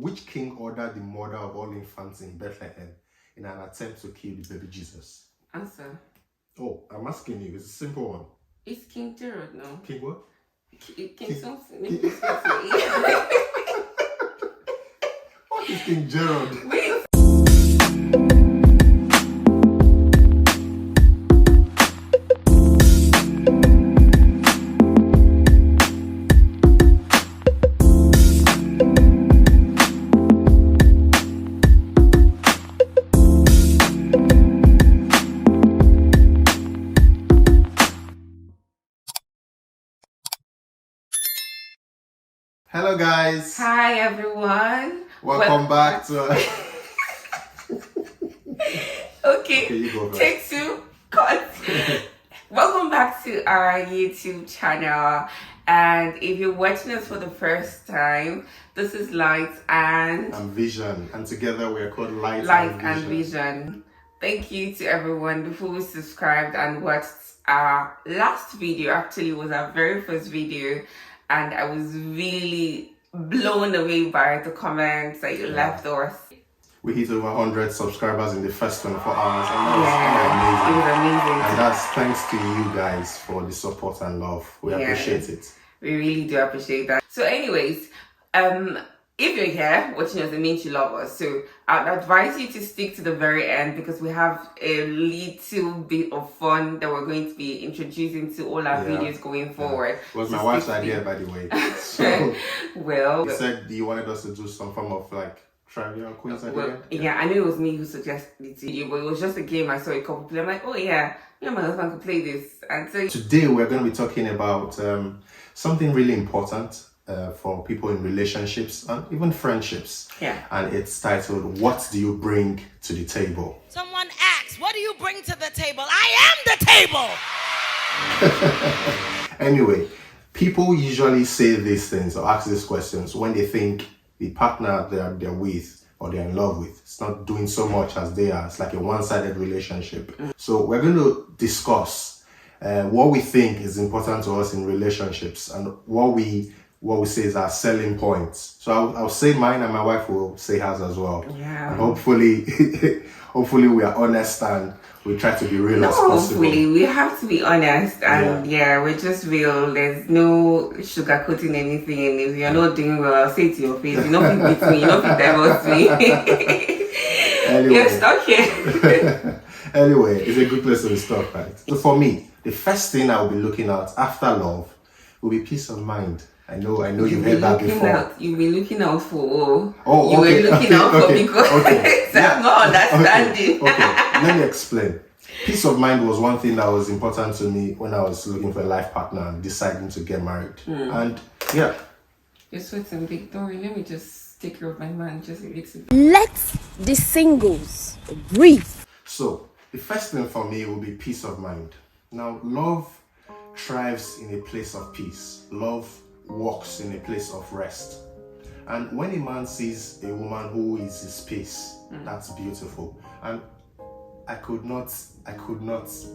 Which king ordered the murder of all infants in Bethlehem in an attempt to kill the baby Jesus? Answer. Oh, I'm asking you. It's a simple one. It's King Herod, no? King what? King something. What is King Gerald? Wait. Hello guys. Hi everyone. Welcome back to Okay, you go first. take two. Cut. Welcome back to our YouTube channel. And if you're watching us for the first time, this is Light and Vision, and together we are called Light and Vision. Thank you to everyone who subscribed and watched our last video. Actually, it was our very first video, and I was really blown away by the comments that you left us. We hit over 100 subscribers in the first 24 hours, and that It was was amazing. And that's thanks to you guys for the support and love. We appreciate it. We really do appreciate that. So anyways, if you're here watching us, it means you love us. So I'd advise you to stick to the very end, because we have a little bit of fun that we're going to be introducing to all our videos going forward. It was my wife's idea, by the way. So well, you said you wanted us to do some form of like trivia or quiz at the end? Yeah, I knew it was me who suggested it to you, but it was just a game I saw a couple play. I'm like, oh yeah, me and my husband could play this. And so today we're going to be talking about something really important for people in relationships and even friendships. Yeah. And it's titled, What Do You Bring to the Table? Someone asks, what do you bring to the table? I am the table! Anyway, people usually say these things or ask these questions when they think the partner they're with or they're in love with is not doing so much as they are. It's like a one-sided relationship. So we're going to discuss what we think is important to us in relationships and what we say is our selling points. So I'll say mine, and my wife will say hers as well. Yeah. And hopefully we are honest and we try to be real as possible. Hopefully, we have to be honest, and we're just real. There's no sugarcoating anything, and if you're not doing well, I'll say it to your face. You know, if you beat me, you know, if you divorce me. Anyway. You're stuck here. Anyway, it's a good place to be stuck, right? So for me, the first thing I'll be looking at after love will be peace of mind. I know you've heard that before. You've been looking out for. Oh, you okay, were looking out for because I'm not understanding. Okay, let me explain. Peace of mind was one thing that was important to me when I was looking for a life partner and deciding to get married. And You're sweating, Victoria. Let me just take care of my man just a little bit. Let the singles breathe. So, the first thing for me will be peace of mind. Now, love thrives in a place of peace. Love walks in a place of rest. And when a man sees a woman who is his peace, that's beautiful. And I could not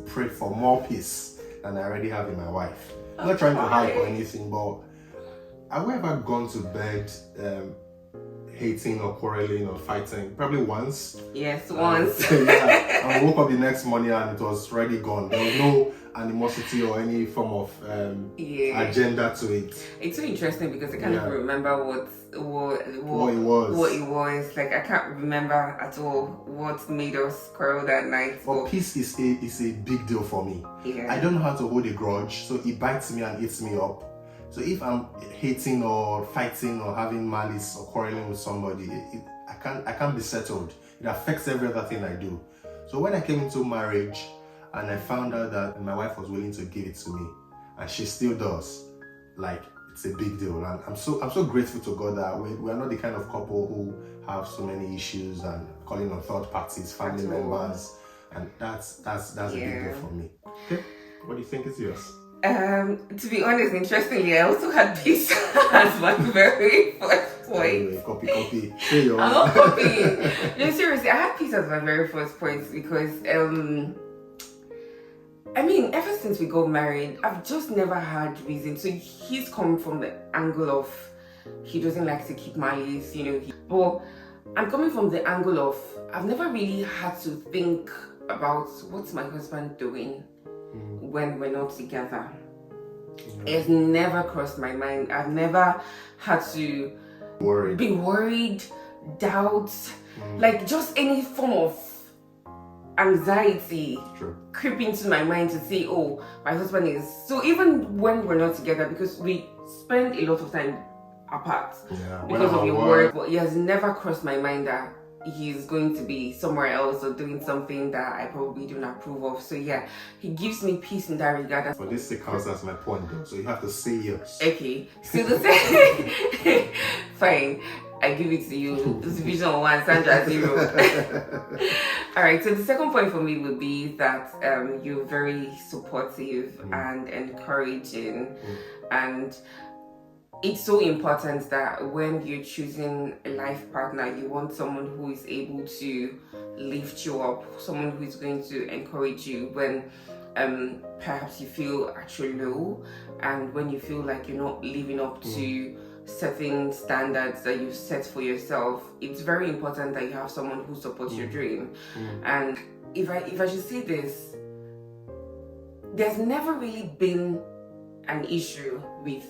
pray for more peace than I already have in my wife. I'm not trying to hype or anything, but have we ever gone to bed hating or quarreling or fighting? Probably once. Yes, once. Yeah, I woke up the next morning and it was already gone. There was no animosity or any form of agenda to it. It's so interesting because I can't even remember what it was. Like, I can't remember at all what made us quarrel that night. But peace is a big deal for me. Yeah. I don't know how to hold a grudge, so it bites me and eats me up. So if I'm hating or fighting or having malice or quarreling with somebody, I can't be settled. It affects every other thing I do. So when I came into marriage and I found out that my wife was willing to give it to me, and she still does, like, it's a big deal. And I'm so grateful to God that we are not the kind of couple who have so many issues and calling on third parties, family members, and that's a big deal for me. Okay, what do you think is yours? To be honest, interestingly, I also had peace as my very first point. Anyway, copy. Say yours. I'm not copying. No, seriously, I had peace as my very first point because, I mean, ever since we got married, I've just never had reason. So he's come from the angle of, he doesn't like to keep malice, but I'm coming from the angle of I've never really had to think about what's my husband doing when we're not together. It's never crossed my mind. I've never had to be worried, doubt, like just any form of anxiety creep into my mind to say, oh, my husband is. So even when we're not together, because we spend a lot of time apart because of your work, but it has never crossed my mind that he's going to be somewhere else or doing something that I probably don't approve of. So yeah, he gives me peace in that regard. For this counts as my point though, so you have to say yes. Okay, so the second fine, I give it to you. This Vision 1, Sandra 0. Alright, so the second point for me would be that you're very supportive and encouraging, and it's so important that when you're choosing a life partner, you want someone who is able to lift you up, someone who is going to encourage you when perhaps you feel actually low, and when you feel like you're not living up to certain standards that you've set for yourself. It's very important that you have someone who supports your dream. And if I should say this, there's never really been an issue with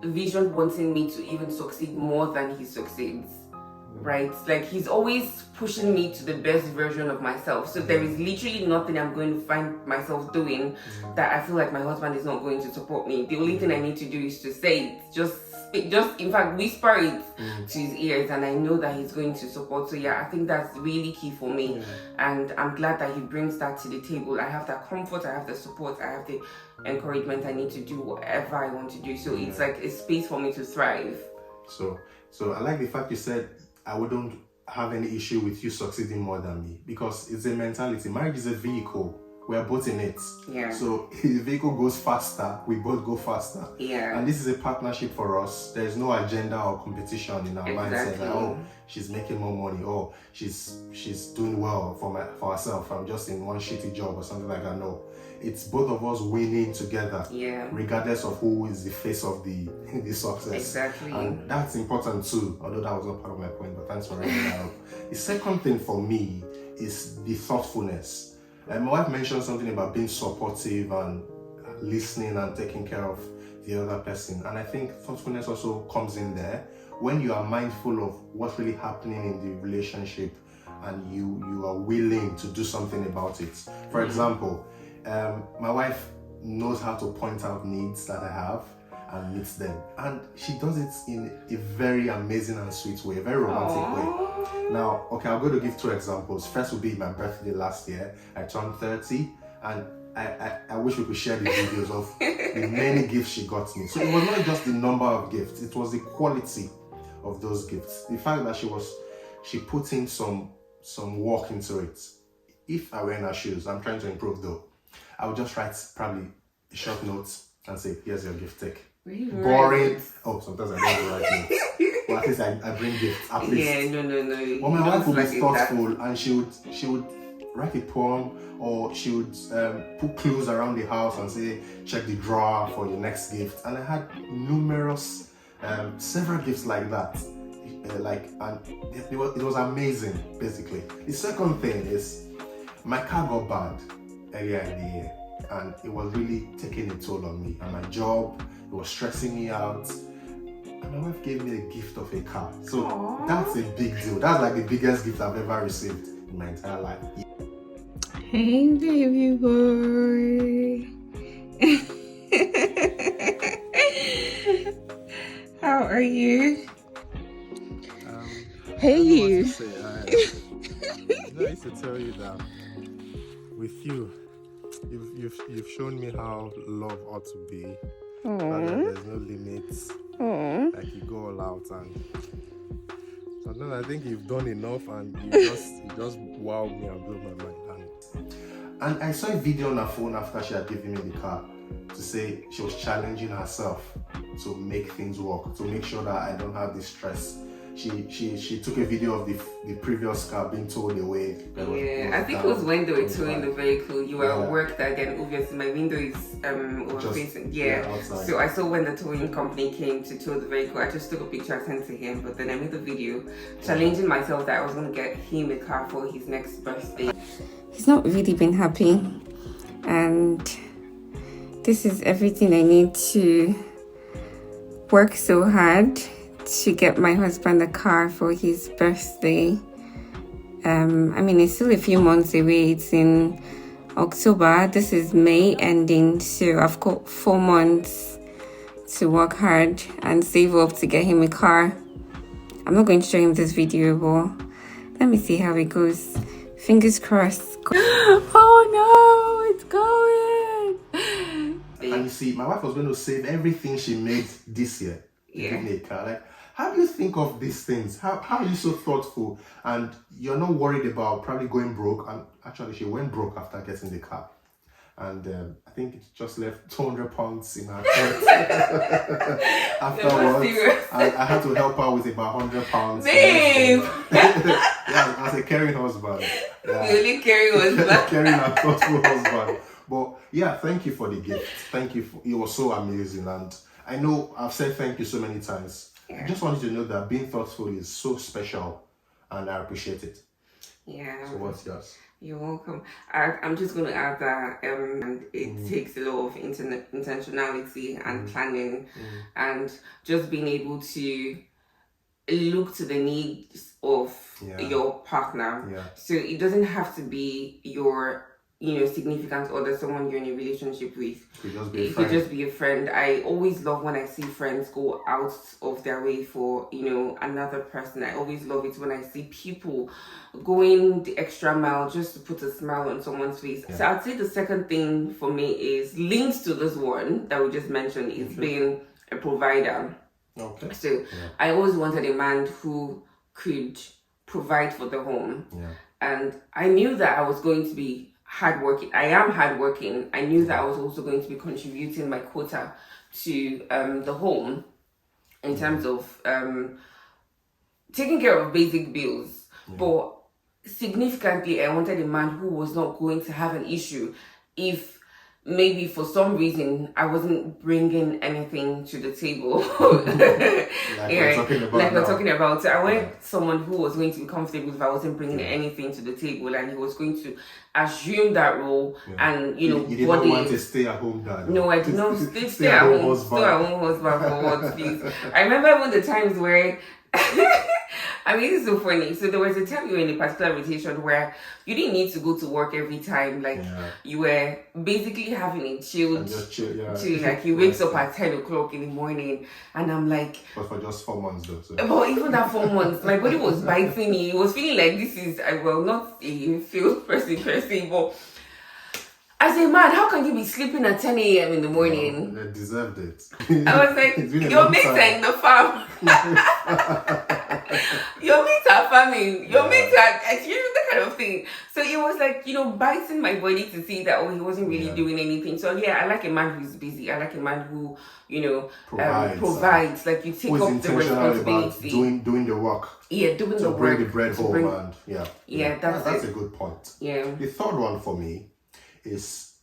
Vision wanting me to even succeed more than he succeeds, right? Like, he's always pushing me to the best version of myself. So there is literally nothing I'm going to find myself doing that I feel like my husband is not going to support me. The only thing I need to do is to say it, just in fact whisper it to his ears, and I know that he's going to support. So yeah, I think that's really key for me, and I'm glad that he brings that to the table. I have that comfort, I have the support, I have the encouragement. I need to do whatever I want to do. So it's like a space for me to thrive. So I like the fact you said I wouldn't have any issue with you succeeding more than me, because it's a mentality. Marriage is a vehicle. We're both in it. Yeah. So if the vehicle goes faster, we both go faster. Yeah. And this is a partnership for us. There is no agenda or competition in our mindset. Like, oh, she's making more money. Oh, she's doing well for herself. I'm just in one shitty job or something like that. No. It's both of us winning together. Yeah. Regardless of who is the face of the success. Exactly. And that's important too, although that was not part of my point, but thanks for bringing that up. The second thing for me is the thoughtfulness. My wife mentioned something about being supportive and listening and taking care of the other person. And I think thoughtfulness also comes in there when you are mindful of what's really happening in the relationship and you are willing to do something about it. For example, my wife knows how to point out needs that I have and meets them. And she does it in a very amazing and sweet way, a very romantic way. Now, okay, I'm going to give 2 examples. First will be my birthday last year. I turned 30, and I wish we could share the videos of the many gifts she got me. So it was not just the number of gifts, it was the quality of those gifts. The fact that she put in some work into it. If I were in her shoes, I'm trying to improve though, I would just write probably a short note and say, here's your gift, take. Boring. Oh, sometimes I don't write notes. But at least I bring gifts, at least. Yeah, no. But my wife would be thoughtful, and she would write a poem, or she would put clues around the house and say, check the drawer for your next gift. And I had numerous, several gifts like that. And it was amazing, basically. The second thing is, my car got banned earlier in the year, and it was really taking a toll on me and my job. It was stressing me out, and my wife gave me a gift of a car. So that's a big deal. That's like the biggest gift I've ever received in my entire life. Hey, baby boy. How are you? Hey, you. I used to tell you that with you've shown me how love ought to be. There's no limits. Like, you go all out, and sometimes I think you've done enough, and you just wowed me and blew my mind. And I saw a video on her phone after she had given me the car to say she was challenging herself to make things work, to make sure that I don't have the stress she took a video of the previous car being towed away. Yeah, I think it was when they were towing the vehicle. You were at work that day, and obviously my window is facing. Outside. So I saw when the towing company came to tow the vehicle. I just took a picture I sent to him, but then I made the video challenging myself that I was gonna get him a car for his next birthday. He's not really been happy, and this is everything I need to work so hard to get my husband a car for his birthday. I mean, it's still a few months away. It's in October. This is May ending, so I've got 4 months to work hard and save up to get him a car. I'm not going to show him this video, but let me see how it goes. Fingers crossed. Oh no, it's going. And you see, my wife was going to save everything she made this year to give me a car. Like, how do you think of these things? How are you so thoughtful? And you're not worried about probably going broke. And actually, she went broke after getting the car. And I think it just left 200 pounds in her account. Afterwards, I had to help her with about 100 pounds. Babe! Yeah, as a caring husband. Yeah. Really caring husband. Caring and thoughtful husband. But yeah, thank you for the gift. Thank you. It was so amazing. And I know I've said thank you so many times. I just wanted to know that being thoughtful is so special and I appreciate it. Yeah. So what's yours? You're welcome. I'm just going to add that and it takes a lot of intentionality and planning and just being able to look to the needs of your partner. Yeah. So it doesn't have to be your significant other, someone you're in a relationship with. It could just be a friend. I always love when I see friends go out of their way for, another person. I always love it when I see people going the extra mile just to put a smile on someone's face. Yeah. So I'd say the second thing for me is linked to this one that we just mentioned is being a provider. Okay. So I always wanted a man who could provide for the home. Yeah. And I knew that I was going to be hardworking. I am hardworking. I knew that I was also going to be contributing my quota to the home in terms of taking care of basic bills. But significantly, I wanted a man who was not going to have an issue if maybe for some reason I wasn't bringing anything to the table. We're talking about. So I wanted someone who was going to be comfortable if I wasn't bringing anything to the table, and he was going to assume that role. And you did not want to stay at home dad. No, I did not stay at home. Stay at home husband for what, please. I remember when the times where I mean, it's so funny. So there was a time you were in a particular rotation where you didn't need to go to work every time. Like, you were basically having a chill. Like, he wakes up at 10 o'clock in the morning, and I'm like... But for just 4 months, though. So. But even that 4 months, my body was biting me. It was feeling like this is, not a field person per se, but... As a man, how can you be sleeping at 10 a.m. in the morning? They deserved it. I was like, your mates are in the farm. Your mates are farming. Your mates are experiencing that kind of thing. So it was like, biting my body to see that, he wasn't really doing anything. So I like a man who's busy. I like a man who, provides. Like, you take up the responsibility. Doing the work. Yeah, doing the work. To bring the bread home. And that's a good point. Yeah. The third one for me is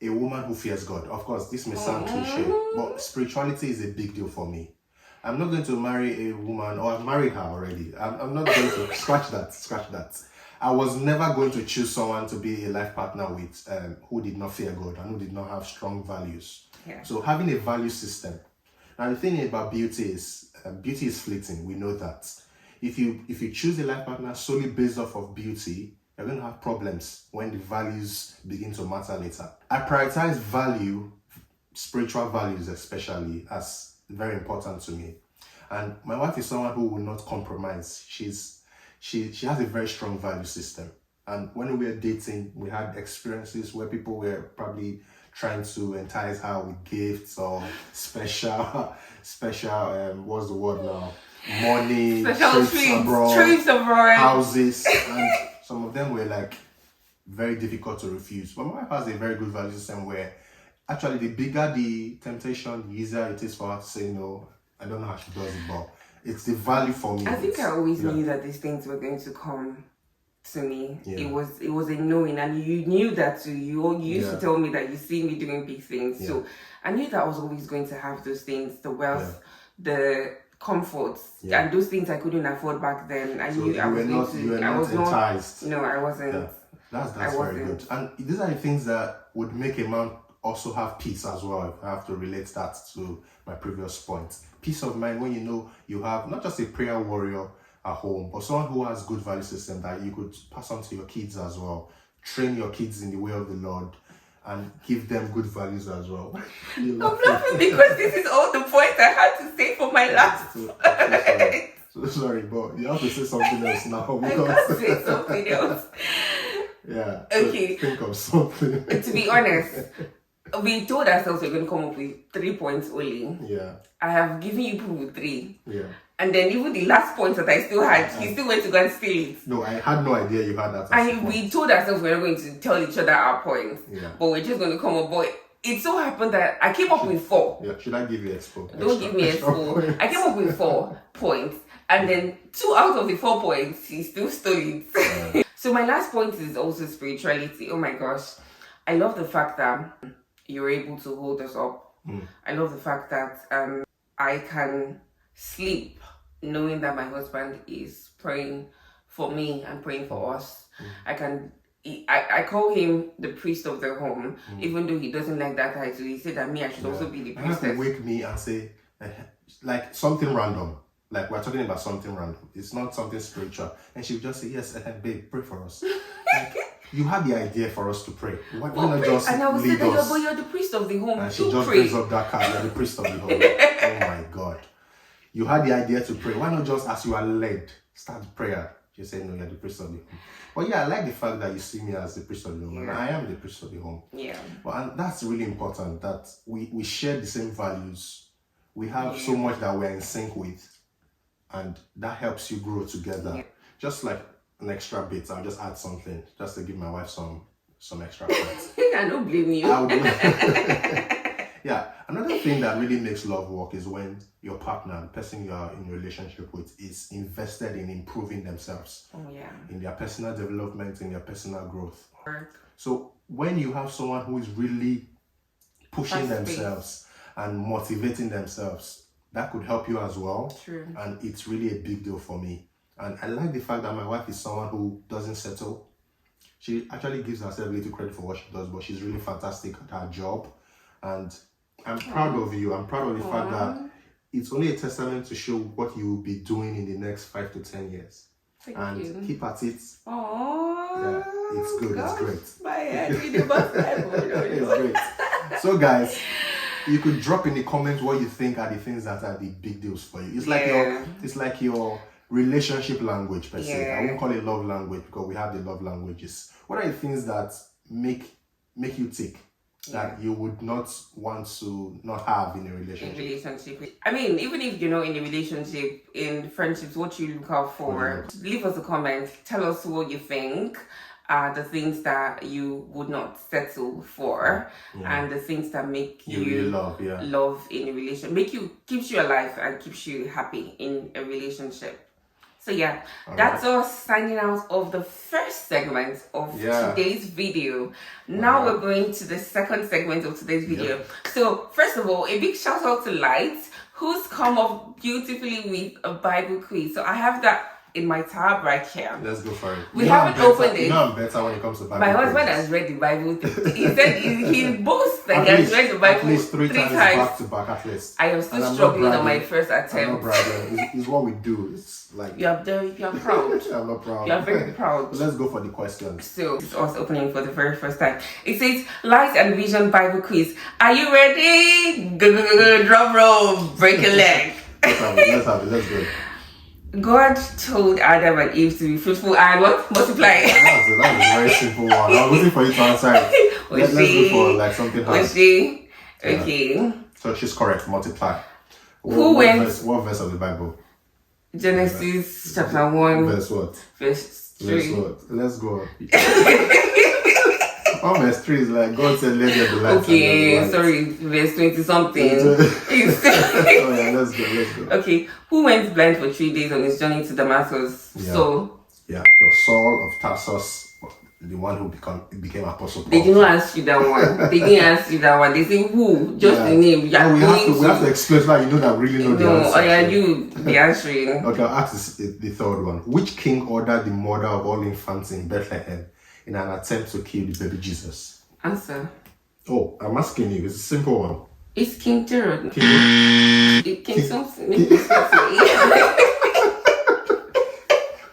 a woman who fears God. Of course, this may sound cliche, but spirituality is a big deal for me. I'm not going to marry a woman, or I've married her already. I'm not going to scratch that. I was never going to choose someone to be a life partner with who did not fear God and who did not have strong values. Yeah. So having a value system. Now the thing about beauty is fleeting. We know that. If you choose a life partner solely based off of beauty, you're going to have problems when the values begin to matter later. I prioritize value, spiritual values especially, as very important to me. And my wife is someone who will not compromise. She has a very strong value system. And when we were dating, we had experiences where people were probably trying to entice her with gifts or special, what's the word now? Money, trips abroad, houses, and some of them were like very difficult to refuse. But my wife has a very good value system where actually the bigger the temptation, the easier it is for her to say no. I don't know how she does it, but it's the value for me. I think I It's- always yeah. knew that these things were going to come to me. Yeah. It was a knowing, and you knew that too. You used Yeah. to tell me that you see me doing big things. So I knew that I was always going to have those things, the wealth, the comforts, Yeah. and those things I couldn't afford back then. I So knew I was going to. you were I not was enticed. No, I wasn't. Yeah. That's I very good. wasn't. And these are the things that would make a man also have peace as well. If I have to relate that to my previous point. Peace of mind when you know you have not just a prayer warrior at home, but someone who has good value system that you could pass on to your kids as well. Train your kids in the way of the Lord and give them good values as well. You I'm love laughing because this is all the points I had to say for my last. So sorry, but you have to say something else now I because can't say something else. yeah. Okay. So think of something. To be honest, we told ourselves we're going to come up with 3 points only. Yeah. I have given you people 3. Yeah. And then even the last point that I still had, he still went to go and steal it. No, I had no idea you had that. as a And point. we told ourselves we were going to tell each other our points. Yeah. But we're just going to come up. But it so happened that I came up with 4. Yeah, should I give you expo? Don't give me a score. I came up with 4 points. And then 2 out of the 4 points, he still stole it. So my last point is also spirituality. Oh my gosh. I love the fact that you're able to hold us up. I love the fact that I can sleep knowing that my husband is praying for me and praying for us. I call him the priest of the home, even though he doesn't like that title. He said that me, I should also be the I have to priestess. wake me and say, like something random. Like we're talking about something random. It's not something spiritual. And she would just say, yes, babe, pray for us. Like, you had the idea for us to pray. Why not just And I was saying lead that us? you're the priest of the home. And she You just pray. brings up that card. You're the priest of the home. Oh my God. You had the idea to pray. Why not just, as you are led, start prayer? She said, no, you're the priest of the home. But yeah, I like the fact that you see me as the priest of the home. And I am the priest of the home. Yeah. But and that's really important that we share the same values. We have so much that we're in sync with. And that helps you grow together. Yeah. Just like an extra bit, I'll just add something just to give my wife some extra points. I don't blame you. I would yeah. Another thing that really makes love work is when your partner, the person you are in a relationship with, is invested in improving themselves, Oh yeah. in their personal development, in their personal growth. Work. So when you have someone who is really pushing Fast-paced. themselves and motivating themselves, that could help you as well. True. And it's really a big deal for me. And I like the fact that my wife is someone who doesn't settle. She actually gives herself a little credit for what she does, but she's really fantastic at her job. And I'm proud of you. I'm proud of the fact that it's only a testament to show what you will be doing in the next 5 to 10 years. Thank And you. keep at it. Aww. Yeah, it's good, it's great. My head with the bus It's great. So guys, you could drop in the comments what you think are the things that are the big deals for you. It's like your relationship language per se. I won't call it love language because we have the love languages. What are the things that make you tick that you would not want to not have in a relationship? I mean, even if you're not in a relationship, in friendships, what you look out for, leave us a comment. Tell us what you think. The things that you would not settle for, and the things that make you really love in a relationship, keeps you alive and keeps you happy in a relationship. So yeah, that's us signing out of the first segment of today's video. Now we're going to the second segment of today's video. So first of all, a big shout out to Light, who's come up beautifully with a Bible quiz. So I have that in my tab right here. Let's go for it. We haven't opened it. You know I'm better when it comes to Bible. My husband has read the Bible. He said he boasts that he has read the Bible at least three times back to back at least. I am still struggling on my first I'm not attempt. bragging. It's what we do. It's like You are proud. I'm not proud. You are very proud. Let's go for the questions. So it's us opening for the very first time. It says Light and Vision Bible Quiz. Are you ready? Drum roll, break a leg. Let's have it. Let's go. God told Adam and Eve to be fruitful and what? Multiply. That's a very simple one. I was waiting for you to answer it. Let's go for like something hard. Was she? Okay. So she's correct. Multiply. Who went? What verse of the Bible? Genesis chapter 1. Verse what? Verse 3. Verse what? Let's go. One verse 3 is like, God said, let there be light. Okay, sorry, verse 20 something. Oh yeah, let's go. Okay, who went blind for 3 days on his journey to Damascus? Yeah. So, Yeah, the Saul of Tarsus, the one who became Apostle Paul. they didn't ask you that one. They didn't ask you that one. They say who? Just the name. No, we have to explain so that you know that really know the No, answer. you be answering. Okay, I'll ask the third one. Which king ordered the murder of all infants in Bethlehem in an attempt to kill the baby Jesus? Answer. Oh, I'm asking you. It's a simple one. It's King Herod. King something.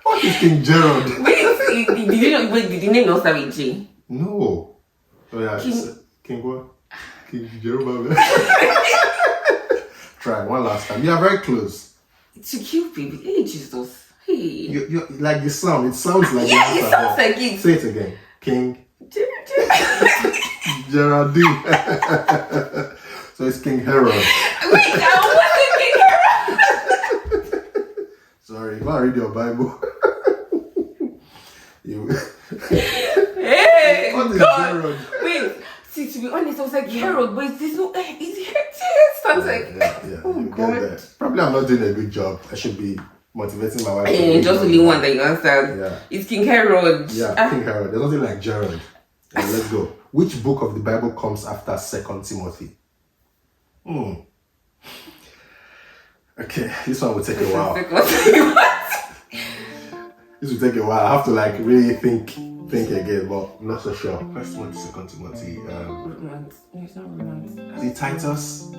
What is King Gerald? Did you know? Wait, did the name not start with J? No. Oh yeah, King what? King Gerald. Try one last time. You are very close. To kill baby. Hey, Jesus. Hey. You like the sound. It sounds like Yeah, the it answer, sounds but- like it. Say it again. King Geraldine. So it's King Herod. Wait, I wasn't King Herod. Sorry, if I read your Bible. you. Hey, What is God. Herod? Wait, see, to be honest, I was like Herod, but there's no. Is Herod? Sounds like. Yeah. Oh, You God. get there. Probably I'm not doing a good job. I should be motivating my wife. to Hey, read just more. only one that you understand. Yeah. It's King Herod. Yeah, King Herod. There's nothing like Gerald. Yeah, let's go. Which book of the Bible comes after 2 Timothy? Okay, this one will take a while. This will take a while. I have to like really think again, but I'm not so sure. First one, 2 Timothy. Romance. It's not romance. Is it Titus?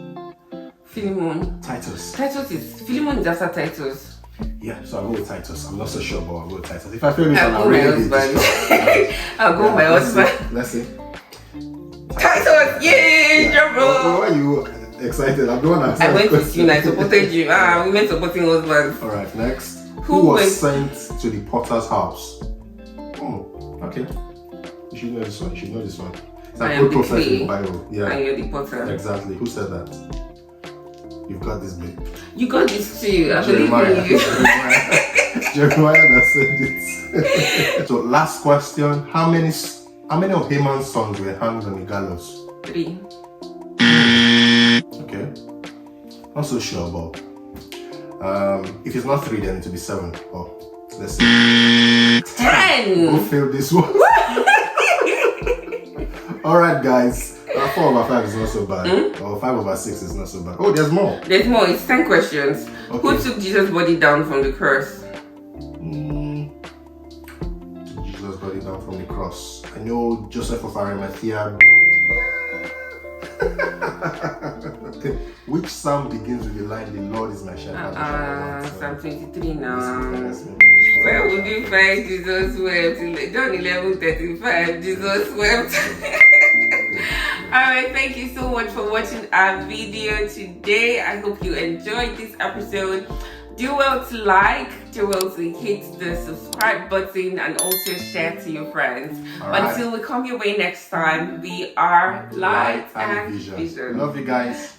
Philemon. Titus. Philemon is after Titus. Yeah, so I'll go with Titus. I'm not so sure, but I'll go with Titus. If I fail this, I'll I'll go my really be husband. distraught. I'll go my husband. Let's see. Titus, yay, drum Why roll. are you excited? I'm the one that I went with you and I supported you. Women supporting husbands. Alright, next. Who Who was went- sent to the potter's house? Okay. You should know this one. It's I a am good the prophet in clay. the Bible. And Yeah, you're the potter. exactly. Who said that? You've got this, babe. You got this too. I believe Jeremiah. in you. Jeremiah that said it. So last question. How many of Haman's sons were hanged on the gallows? 3. Okay. Not so sure, but if it's not 3, then it will be 7. Oh, let's see. 10. Who failed this one? Alright, guys. 4 over 5 is not so bad. Or 5 over 6 is not so bad. Oh, there's more. There's more. It's 10 questions. Okay. Who took Jesus' body down from the cross? Jesus got it down from the cross. I know Joseph of Arimathea. Which psalm begins with the line, "The Lord is my shepherd"? Psalm 23 now. Yes, Where would you find Jesus wept? John 11:35. Jesus wept. Alright, thank you so much for watching our video today. I hope you enjoyed this episode. Do well to like, do well to hit the subscribe button, and also share to your friends. Alright. Until we come your way next time, we are Light and Vision. Love you guys.